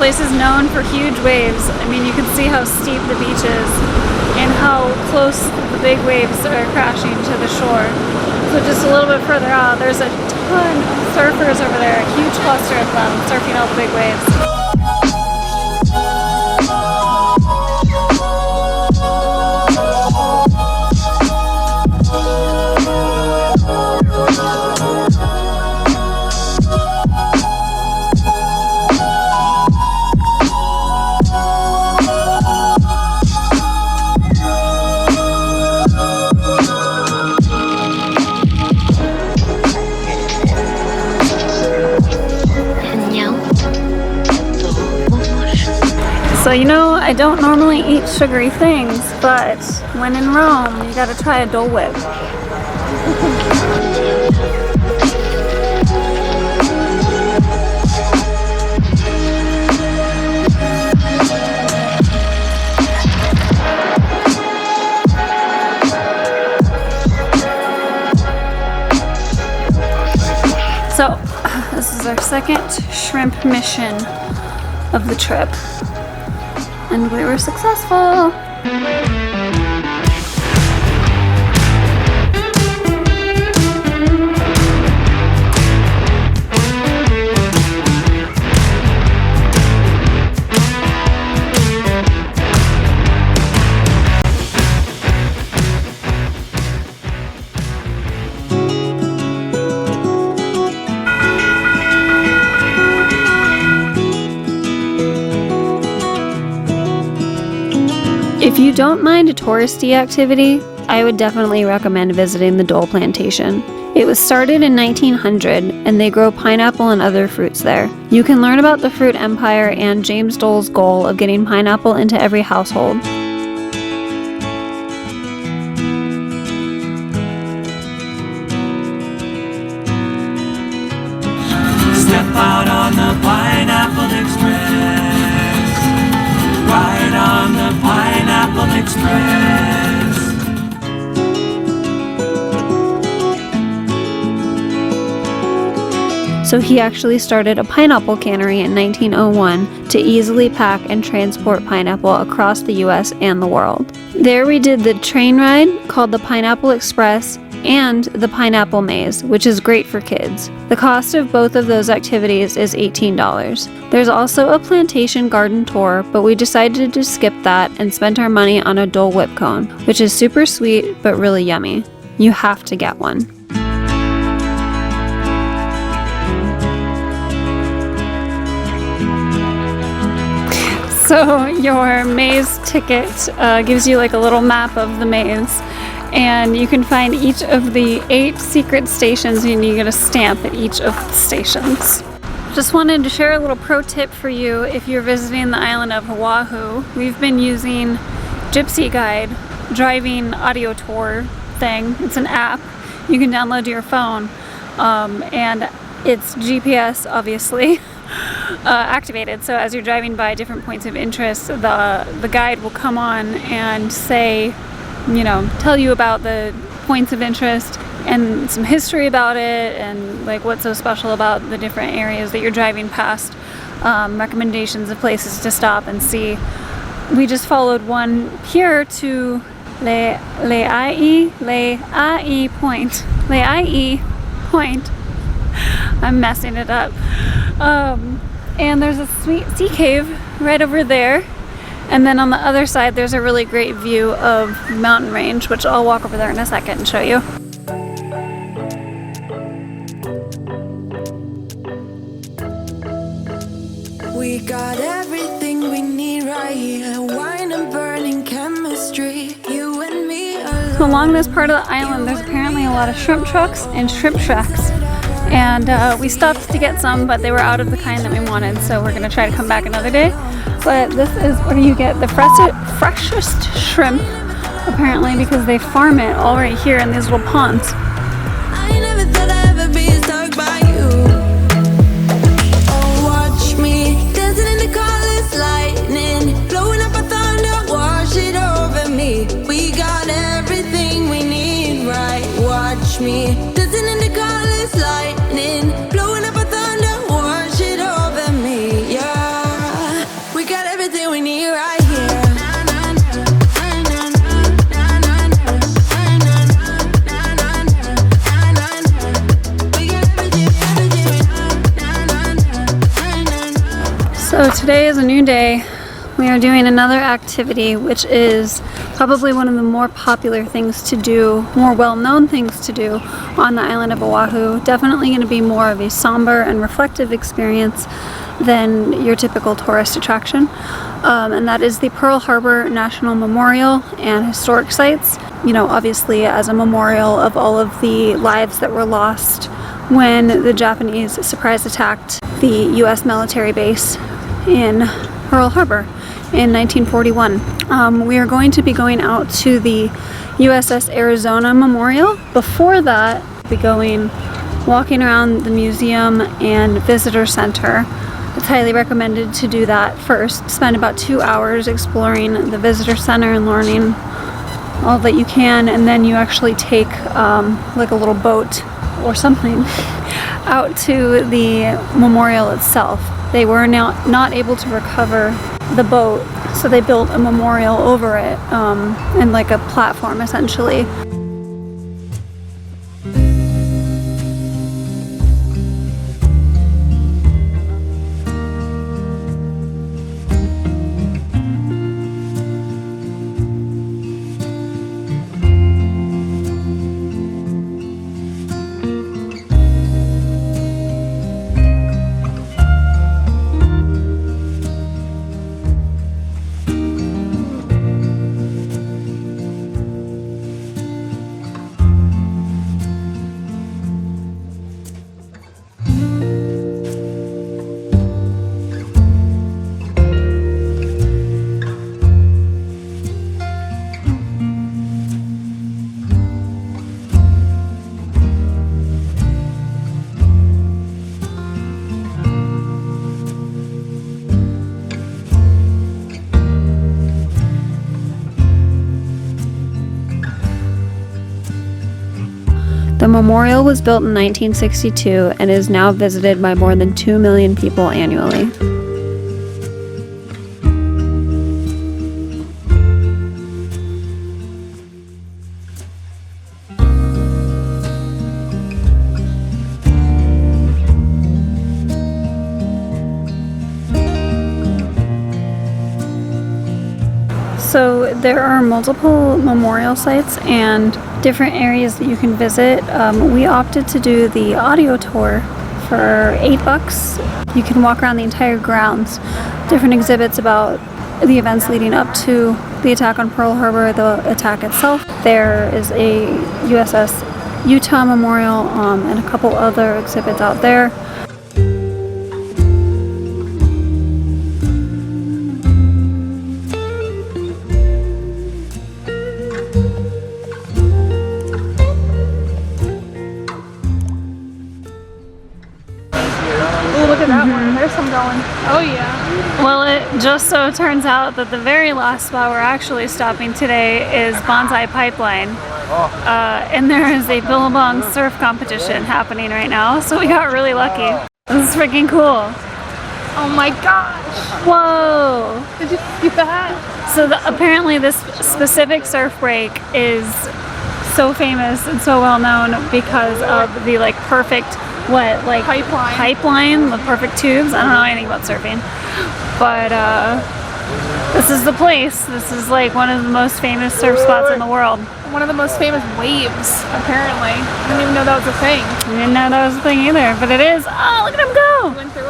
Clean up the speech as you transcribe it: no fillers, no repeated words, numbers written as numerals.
This place is known for huge waves. I mean, you can see how steep the beach is and how close the big waves are crashing to the shore. So just a little bit further out, there's a ton of surfers over there, a huge cluster of them surfing all the big waves. So you know, I don't normally eat sugary things, but when in Rome, you gotta try a Dole Whip. So, this is our second shrimp mission of the trip. And we were successful. If you don't mind a touristy activity, I would definitely recommend visiting the Dole Plantation. It was started in 1900 and they grow pineapple and other fruits there. You can learn about the fruit empire and James Dole's goal of getting pineapple into every household. Step out on the Pineapple Express. Ride on the Pineapple Express. So he actually started a pineapple cannery in 1901 to easily pack and transport pineapple across the US and the world. There we did the train ride called the Pineapple Express and the Pineapple Maze, which is great for kids. The cost of both of those activities is $18. There's also a plantation garden tour, but we decided to skip that and spent our money on a Dole Whip cone, which is super sweet but really yummy. You have to get one. So your maze ticket gives you like a little map of the maze, and you can find each of the 8 secret stations and you get a stamp at each of the stations. Just wanted to share a little pro tip for you if you're visiting the island of Oahu. We've been using Gypsy Guide driving audio tour thing. It's an app you can download to your phone, and it's GPS obviously activated, so as you're driving by different points of interest, the guide will come on and say, you know, tell you about the points of interest and some history about it and like what's so special about the different areas that you're driving past, recommendations of places to stop and see. We just followed one here to Le'ai Point. I'm messing it up. And there's a sweet sea cave right over there. And then on the other side, there's a really great view of the mountain range, which I'll walk over there in a second and show you. We got everything we need right here. Wine and burning chemistry. You and me alone. So along this part of the island, there's apparently a lot of shrimp trucks and shrimp shacks. And we stopped to get some, but they were out of the kind that we wanted, so we're gonna try to come back another day. But this is where you get the freshest shrimp, apparently, because they farm it all right here in these little ponds. I never thought I'd ever be stuck by you. Oh, watch me dancing in the colors, lightning, blowing up a thunder, wash it over me. We got everything we need, right? Watch me dancing in the colors, lightning, blowing up a thunder, wash it over me, yeah. So today is a new day. We are doing another activity, which is probably one of the more popular things to do, more well-known things to do on the island of Oahu. Definitely going to be more of a somber and reflective experience than your typical tourist attraction. And that is the Pearl Harbor National Memorial and Historic Sites. You know, obviously as a memorial of all of the lives that were lost when the Japanese surprise attacked the U.S. military base in Pearl Harbor in 1941. We are going to be going out to the USS Arizona Memorial. Before that, we'll be walking around the museum and visitor center. It's highly recommended to do that first. Spend about 2 hours exploring the visitor center and learning all that you can, and then you actually take like a little boat or something out to the memorial itself. They were not able to recover the boat, so they built a memorial over it, and like a platform essentially. The memorial was built in 1962 and is now visited by more than 2 million people annually. So there are multiple memorial sites and different areas that you can visit. We opted to do the audio tour for $8. You can walk around the entire grounds, different exhibits about the events leading up to the attack on Pearl Harbor, the attack itself. There is a USS Utah Memorial and a couple other exhibits out there. There's some going. Oh yeah. Well, it just so turns out that the very last spot we're actually stopping today is Bonsai Pipeline. And there is a Billabong surf competition happening right now, so we got really lucky. This is freaking cool. Oh my gosh. Whoa! Did you see that? So apparently this specific surf break is so famous and so well known because of the like perfect pipeline, the perfect tubes. I don't know anything about surfing, but this is the place. This is like one of the most famous surf spots in the world. One of the most famous waves, apparently. I didn't even know that was a thing. I didn't know that was a thing either, but it is. Oh, look at him go! Went through